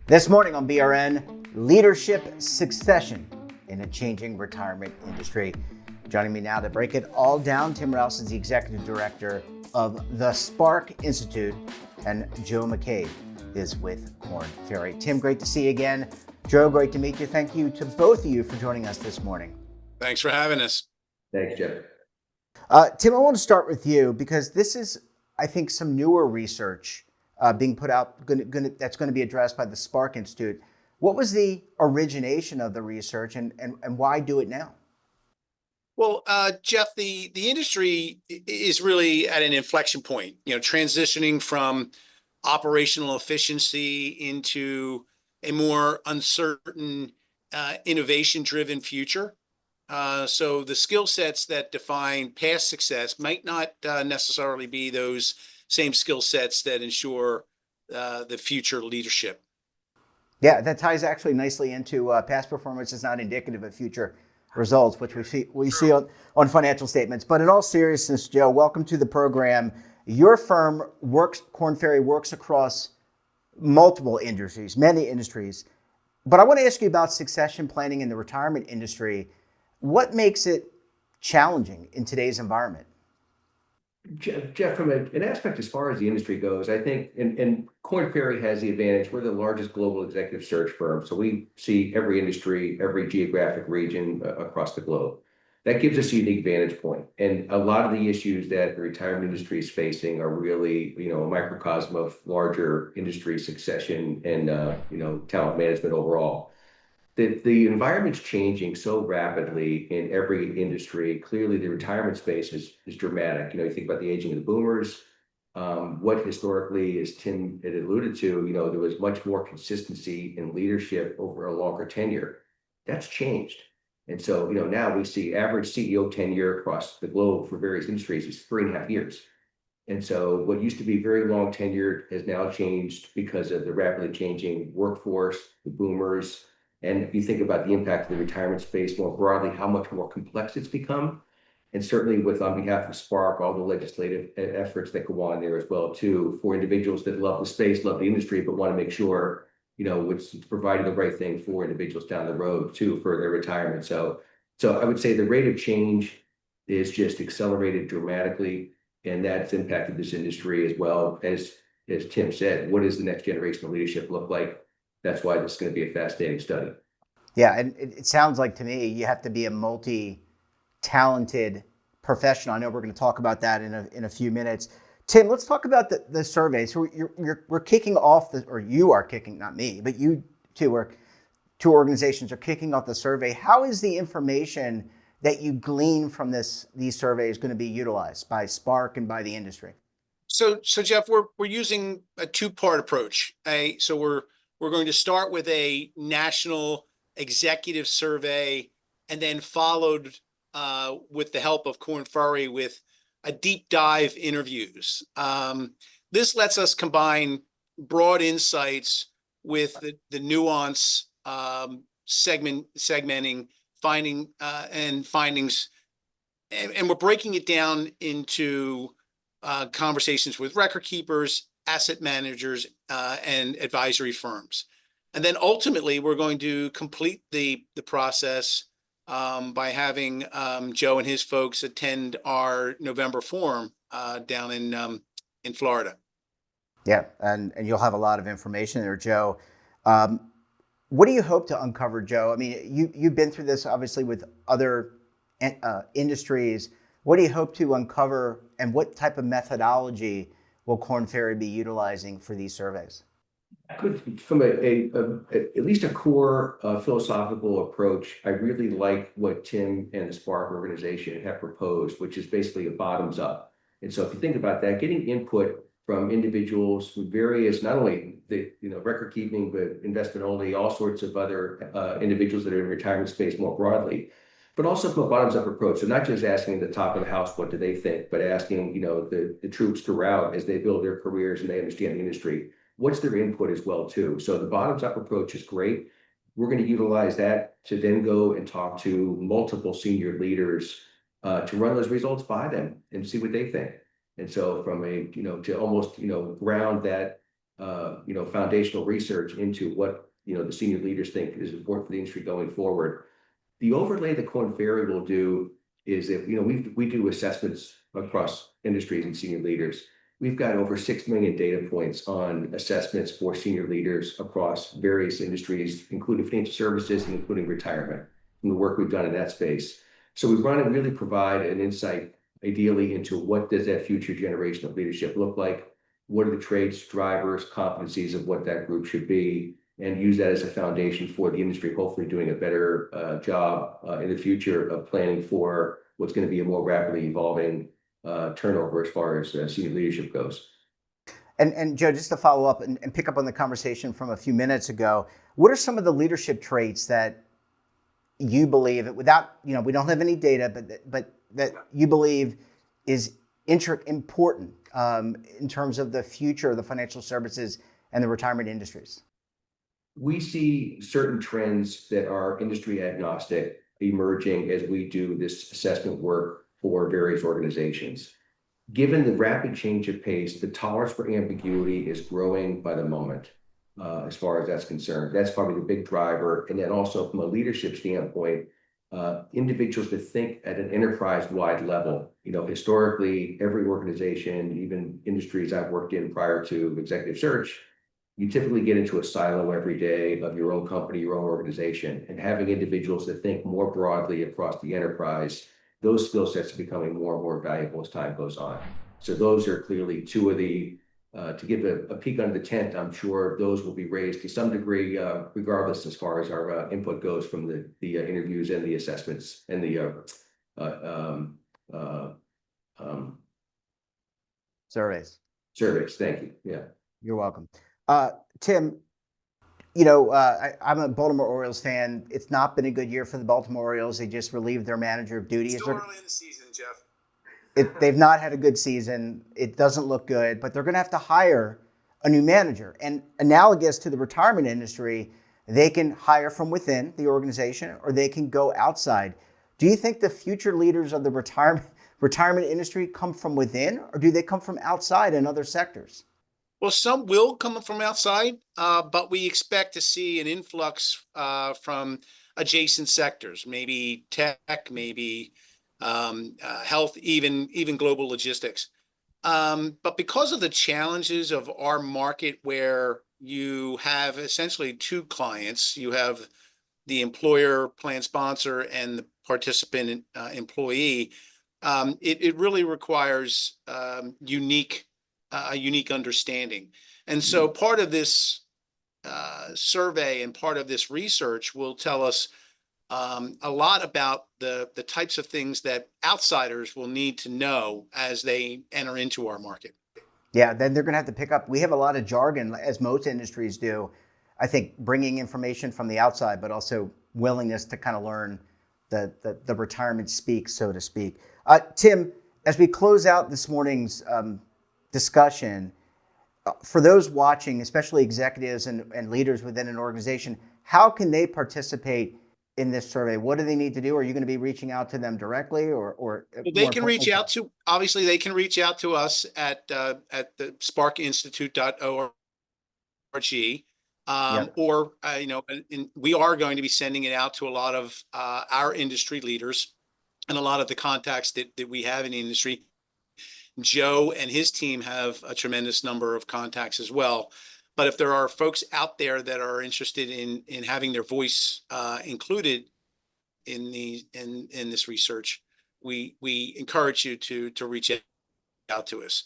This morning on BRN, leadership succession in a changing retirement industry. Joining me now to break it all down, Tim Rouse is the executive director of the Spark Institute, and Joe McCabe is with Korn, Ferry. Tim, great to see you again. Joe, great to meet you. Thank you to both of you for joining us this morning. Thanks for having us. Thanks, Jeff. Tim, I want to start with you because this is, I think, some newer research being put out that's going to be addressed by the Spark Institute. What was the origination of the research and why do it now? Well, Jeff, the industry is really at an inflection point, transitioning from operational efficiency into a more uncertain, innovation-driven future. So the skill sets that define past success might not necessarily be those same skill sets that ensure the future leadership. Yeah, that ties actually nicely into past performance is not indicative of future results, which we see on financial statements. But in all seriousness, Joe, welcome to the program. Your firm Korn Ferry works across multiple industries, many industries. But I want to ask you about succession planning in the retirement industry. What makes it challenging in today's environment? Jeff, from an aspect as far as the industry goes, I think, and Korn Ferry has the advantage. We're the largest global executive search firm, so we see every industry, every geographic region across the globe. That gives us a unique vantage point. And a lot of the issues that the retirement industry is facing are really, a microcosm of larger industry succession and, talent management overall. The environment's changing so rapidly in every industry. Clearly, the retirement space is dramatic. You think about the aging of the boomers. What historically, as Tim had alluded to, there was much more consistency in leadership over a longer tenure. That's changed. And so, now we see average CEO tenure across the globe for various industries is 3.5 years. And so what used to be very long tenured has now changed because of the rapidly changing workforce, the boomers. And if you think about the impact of the retirement space more broadly, how much more complex it's become. And certainly on behalf of Spark, all the legislative efforts that go on there as well, too, for individuals that love the space, love the industry, but want to make sure, it's providing the right thing for individuals down the road, too, for their retirement. So I would say the rate of change is just accelerated dramatically, and that's impacted this industry as well. As Tim said, what does the next generation of leadership look like? That's why this is going to be a fascinating study. Yeah, and it sounds like to me you have to be a multi-talented professional. I know we're going to talk about that in a few minutes. Tim, let's talk about the survey. So we're kicking off or you are kicking, not me, but you two organizations are kicking off the survey. How is the information that you glean from these surveys going to be utilized by Spark and by the industry? So Jeff, we're using a two-part approach. So we're going to start with a national executive survey, and then followed with the help of Korn Ferry with a deep dive interviews. This lets us combine broad insights with the nuance, segmenting, findings, and we're breaking it down into conversations with record keepers, asset managers, and advisory firms. And then ultimately, we're going to complete the process by having Joe and his folks attend our November forum down in Florida. Yeah, and you'll have a lot of information there, Joe. What do you hope to uncover, Joe? I mean, you've been through this obviously with other industries. What do you hope to uncover, and what type of methodology will Korn Ferry be utilizing for these surveys? From at least a core philosophical approach, I really like what Tim and the Spark organization have proposed, which is basically a bottoms up. And so if you think about that, getting input from individuals from various, not only the record keeping, but investment only, all sorts of other individuals that are in the retirement space more broadly, but also from a bottoms up approach. So not just asking the top of the house, what do they think, but asking, the troops throughout as they build their careers and they understand the industry, what's their input as well, too. So the bottoms up approach is great. We're going to utilize that to then go and talk to multiple senior leaders to run those results by them and see what they think. And so from to almost, ground that foundational research into what, the senior leaders think is important for the industry going forward. The overlay that Korn Ferry will do is that, we do assessments across industries and senior leaders. We've got over 6 million data points on assessments for senior leaders across various industries, including financial services and including retirement, and the work we've done in that space. So we want to really provide an insight, ideally, into what does that future generation of leadership look like? What are the traits, drivers, competencies of what that group should be, and use that as a foundation for the industry, hopefully doing a better job in the future of planning for what's going to be a more rapidly evolving turnover as far as senior leadership goes. And Joe, just to follow up and pick up on the conversation from a few minutes ago, what are some of the leadership traits that you believe, without, we don't have any data, but that you believe is important in terms of the future of the financial services and the retirement industries? We see certain trends that are industry agnostic emerging as we do this assessment work for various organizations. Given the rapid change of pace, the tolerance for ambiguity is growing by the moment, as far as that's concerned. That's probably the big driver. And then also from a leadership standpoint, individuals that think at an enterprise-wide level. Historically, every organization, even industries I've worked in prior to executive search, you typically get into a silo every day of your own company, your own organization, and having individuals that think more broadly across the enterprise, those skill sets are becoming more and more valuable as time goes on. So those are clearly two of the, to give a peek under the tent, I'm sure those will be raised to some degree, regardless as far as our input goes from the interviews and the assessments and the Surveys. surveys. Thank you. Yeah. You're welcome. Tim, I'm a Baltimore Orioles fan. It's not been a good year for the Baltimore Orioles. They just relieved their manager of duties. Still early in the season, Jeff. They've not had a good season. It doesn't look good, but they're going to have to hire a new manager. And analogous to the retirement industry, they can hire from within the organization or they can go outside. Do you think the future leaders of the retirement industry come from within, or do they come from outside in other sectors? Well, some will come from outside, but we expect to see an influx from adjacent sectors, maybe tech, maybe health, even global logistics. But because of the challenges of our market, where you have essentially two clients, you have the employer, plan sponsor, and the participant employee, it really requires a unique understanding. And so part of this survey and part of this research will tell us a lot about the types of things that outsiders will need to know as they enter into our market. Yeah, then they're going to have to pick up. We have a lot of jargon, as most industries do. I think bringing information from the outside, but also willingness to kind of learn the retirement speak, so to speak. Tim, as we close out this morning's discussion, for those watching, especially executives and leaders within an organization, how can they participate in this survey? What do they need to do? Are you going to be reaching out to them directly, or they can reach out to, obviously they can reach out to us at the sparkinstitute.org. Yep. Or, we are going to be sending it out to a lot of our industry leaders and a lot of the contacts that we have in the industry. Joe and his team have a tremendous number of contacts as well. But if there are folks out there that are interested in having their voice included in this research, we encourage you to reach out to us.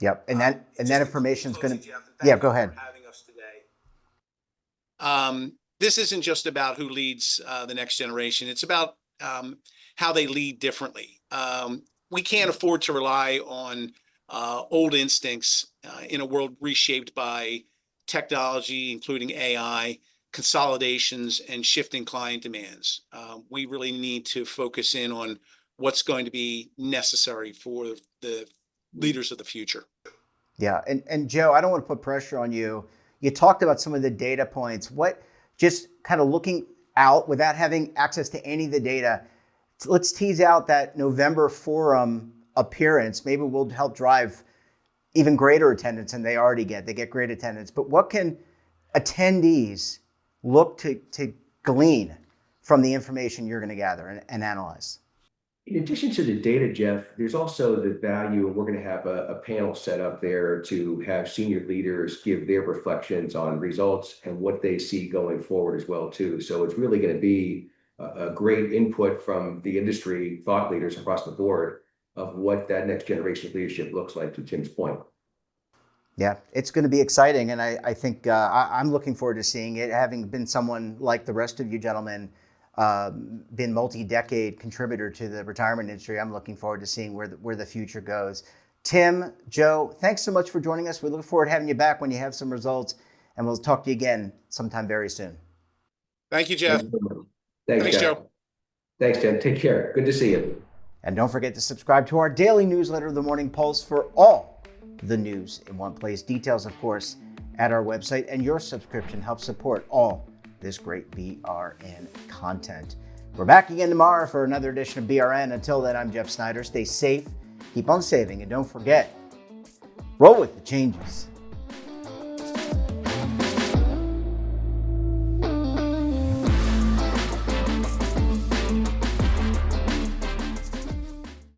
Yep, and that information is going to. Yeah, go ahead. Having us today. This isn't just about who leads the next generation. It's about how they lead differently. We can't afford to rely on old instincts in a world reshaped by technology, including AI, consolidations, and shifting client demands. We really need to focus in on what's going to be necessary for the leaders of the future. Yeah, and Joe, I don't want to put pressure on you. You talked about some of the data points. What, just kind of looking out without having access to any of the data, let's tease out that November forum appearance. Maybe we'll help drive even greater attendance than they already get. They get great attendance. But what can attendees look to glean from the information you're going to gather and analyze? In addition to the data, Jeff, there's also the value, and we're going to have a panel set up there to have senior leaders give their reflections on results and what they see going forward as well, too. So it's really going to be a great input from the industry thought leaders across the board of what that next generation of leadership looks like, to Tim's point. Yeah, it's going to be exciting, and I think I'm looking forward to seeing it. Having been someone like the rest of you gentlemen, been multi-decade contributor to the retirement industry, I'm looking forward to seeing where the future goes. Tim, Joe, thanks so much for joining us. We look forward to having you back when you have some results, and we'll talk to you again sometime very soon. Thank you, Jeff. Thanks, Jeff. Joe. Thanks, Tim. Take care. Good to see you. And don't forget to subscribe to our daily newsletter, The Morning Pulse, for all the news in one place. Details, of course, at our website, and your subscription helps support all this great BRN content. We're back again tomorrow for another edition of BRN. Until then, I'm Jeff Snyder. Stay safe, keep on saving, and don't forget, roll with the changes.